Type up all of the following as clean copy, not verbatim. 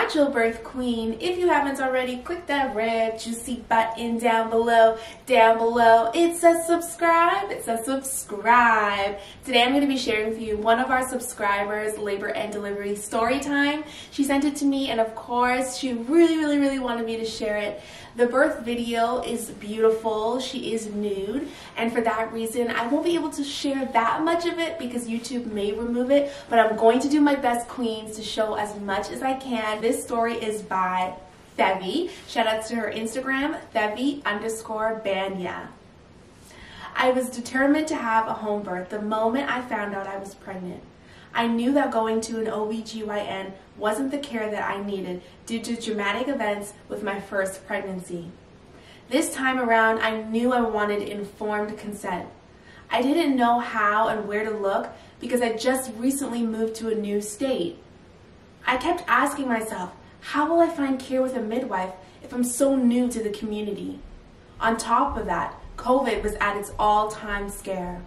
natural birth queen. If you haven't already, click that red juicy button down below. It says subscribe. Today I'm going to be sharing with you one of our subscribers' labor and delivery story time. She sent it to me, and of course she really wanted me to share it. The birth video is beautiful. She is nude, and for that reason I won't be able to share that much of it because YouTube may remove it, but I'm going to do my best, queens, to show as much as I can. This story is by Yayy. Shout out to her Instagram, Yayy_Banya. I was determined to have a home birth the moment I found out I was pregnant. I knew that going to an OBGYN wasn't the care that I needed due to dramatic events with my first pregnancy. This time around, I knew I wanted informed consent. I didn't know how and where to look because I just recently moved to a new state. I kept asking myself, how will I find care with a midwife if I'm so new to the community? On top of that, COVID was at its all-time scare.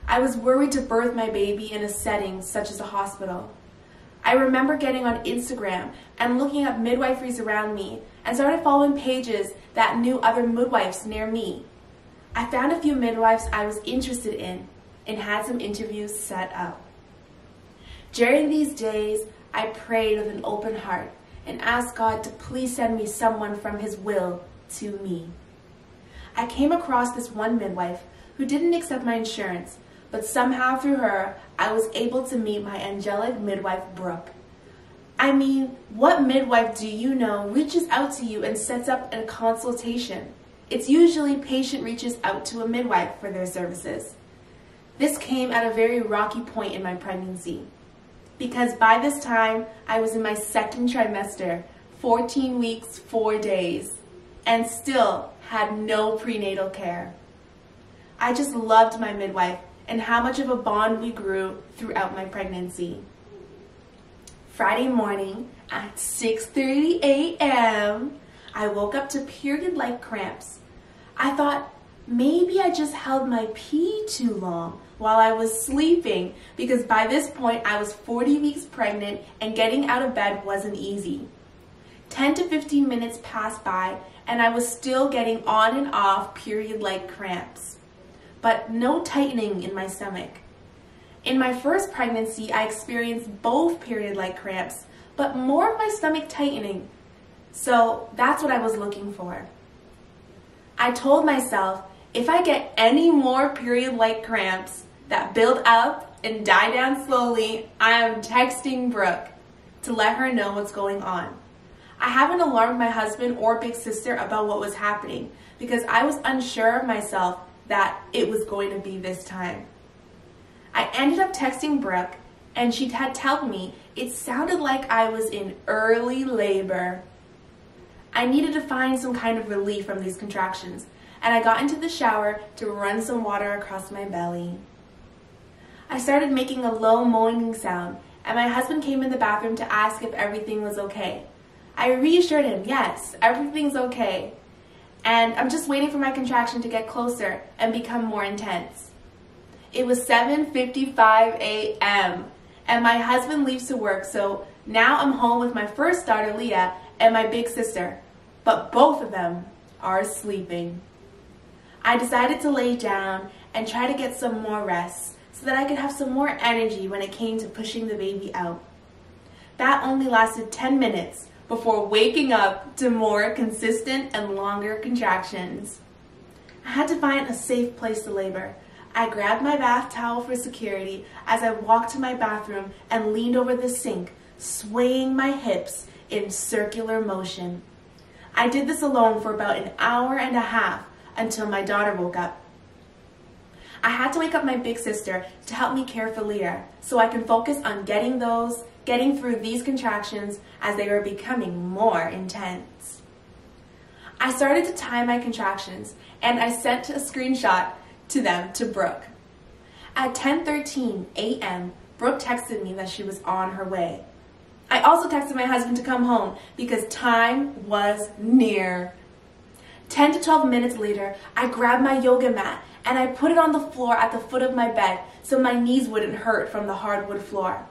I was worried to birth my baby in a setting such as a hospital. I remember getting on Instagram and looking up midwiferys around me and started following pages that knew other midwives near me. I found a few midwives I was interested in and had some interviews set up. During these days, I prayed with an open heart and asked God to please send me someone from His will to me. I came across this one midwife who didn't accept my insurance, but somehow through her, I was able to meet my angelic midwife, Brooke. I mean, what midwife do you know reaches out to you and sets up a consultation? It's usually patient reaches out to a midwife for their services. This came at a very rocky point in my pregnancy, because by this time, I was in my second trimester, 14 weeks, 4 days, and still had no prenatal care. I just loved my midwife and how much of a bond we grew throughout my pregnancy. Friday morning at 6:30 a.m., I woke up to period-like cramps. I thought maybe I just held my pee too long while I was sleeping, because by this point I was 40 weeks pregnant and getting out of bed wasn't easy. 10 to 15 minutes passed by and I was still getting on and off period-like cramps, but no tightening in my stomach. In my first pregnancy, I experienced both period-like cramps, but more of my stomach tightening. So that's what I was looking for. I told myself, if I get any more period-like cramps that build up and die down slowly, I am texting Brooke to let her know what's going on. I haven't alarmed my husband or big sister about what was happening because I was unsure of myself that it was going to be this time. I ended up texting Brooke, and she had told me it sounded like I was in early labor. I needed to find some kind of relief from these contractions, and I got into the shower to run some water across my belly. I started making a low moaning sound, and my husband came in the bathroom to ask if everything was okay. I reassured him, yes, everything's okay. And I'm just waiting for my contraction to get closer and become more intense. It was 7:55 a.m. and my husband leaves to work, so now I'm home with my first daughter, Leah, and my big sister, but both of them are sleeping. I decided to lay down and try to get some more rest so that I could have some more energy when it came to pushing the baby out. That only lasted 10 minutes before waking up to more consistent and longer contractions. I had to find a safe place to labor. I grabbed my bath towel for security as I walked to my bathroom and leaned over the sink, swaying my hips in circular motion. I did this alone for about an hour and a half until my daughter woke up. I had to wake up my big sister to help me care for Leah so I can focus on getting through these contractions as they were becoming more intense. I started to time my contractions, and I sent a screenshot to Brooke. At 10:13 a.m., Brooke texted me that she was on her way. I also texted my husband to come home because time was near. 10 to 12 minutes later, I grabbed my yoga mat and I put it on the floor at the foot of my bed so my knees wouldn't hurt from the hardwood floor.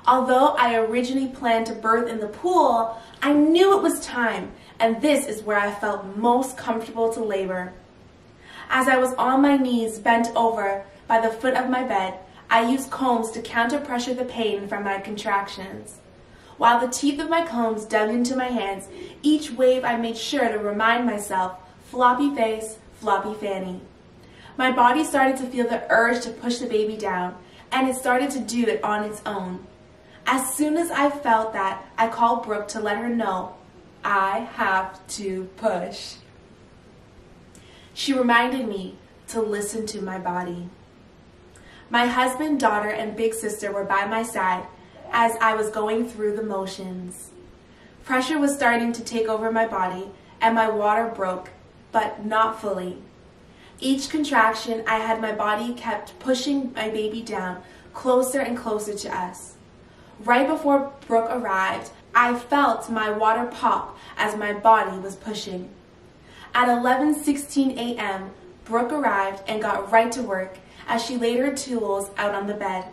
Although I originally planned to birth in the pool, I knew it was time, and this is where I felt most comfortable to labor. As I was on my knees bent over by the foot of my bed, I used combs to counter-pressure the pain from my contractions. While the teeth of my combs dug into my hands, each wave I made sure to remind myself, floppy face, floppy fanny. My body started to feel the urge to push the baby down, and it started to do it on its own. As soon as I felt that, I called Brooke to let her know, I have to push. She reminded me to listen to my body. My husband, daughter, and big sister were by my side as I was going through the motions. Pressure was starting to take over my body, and my water broke, but not fully. Each contraction, I had my body kept pushing my baby down closer and closer to us. Right before Brooke arrived, I felt my water pop as my body was pushing. At 11:16 a.m., Brooke arrived and got right to work as she laid her tools out on the bed.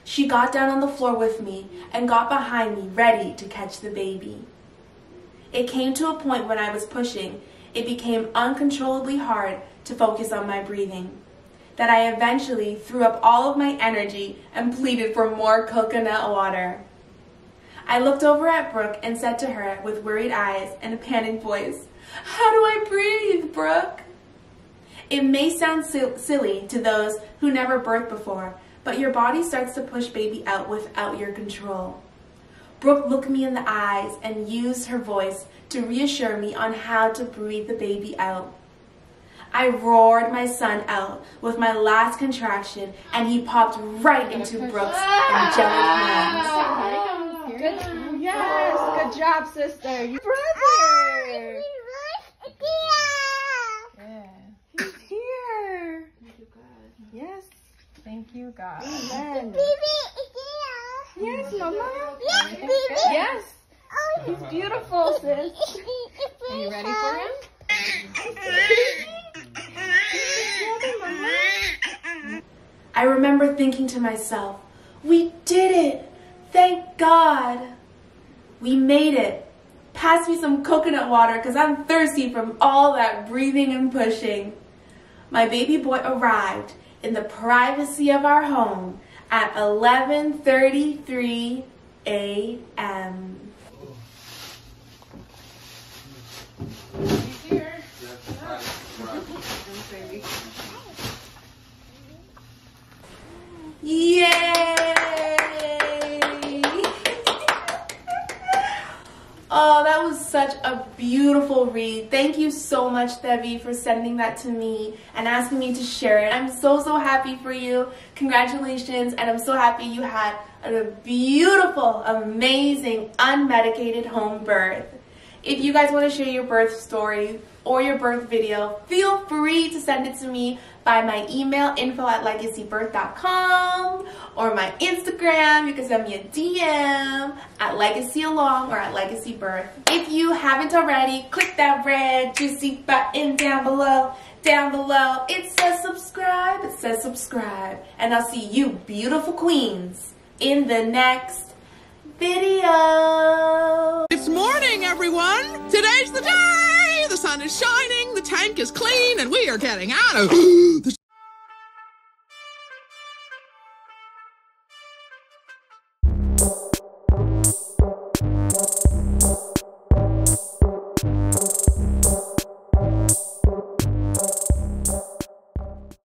She got down on the floor with me and got behind me ready to catch the baby. It came to a point when I was pushing, it became uncontrollably hard to focus on my breathing, that I eventually threw up all of my energy and pleaded for more coconut water. I looked over at Brooke and said to her with worried eyes and a panicked voice, "How do I breathe, Brooke?" It may sound silly to those who never birthed before, but your body starts to push baby out without your control. Brooke looked me in the eyes and used her voice to reassure me on how to breathe the baby out. I roared my son out with my last contraction, and he popped right into Brooke's angelic hands. Yes, good job, sister. Your brother. Yeah. He's here. Yes. Thank you, God. Amen. Yes, Mama. Yes. He's beautiful, sis. Are you ready for him? I remember thinking to myself, we did it! Thank God! We made it! Pass me some coconut water because I'm thirsty from all that breathing and pushing. My baby boy arrived in the privacy of our home at 11:33 a.m. Yay! Oh, that was such a beautiful read. Thank you so much, Debbie, for sending that to me and asking me to share it. I'm so happy for you. Congratulations, and I'm so happy you had a beautiful, amazing, unmedicated home birth. If you guys want to share your birth story or your birth video, feel free to send it to me by my email, info@legacybirth.com, or my Instagram. You can send me a DM at legacyalong or at legacybirth. If you haven't already, click that red juicy button down below. It says subscribe. And I'll see you beautiful queens in the next video. It's morning, everyone. Today's the day. The sun is shining, the tank is clean, and we are getting out of the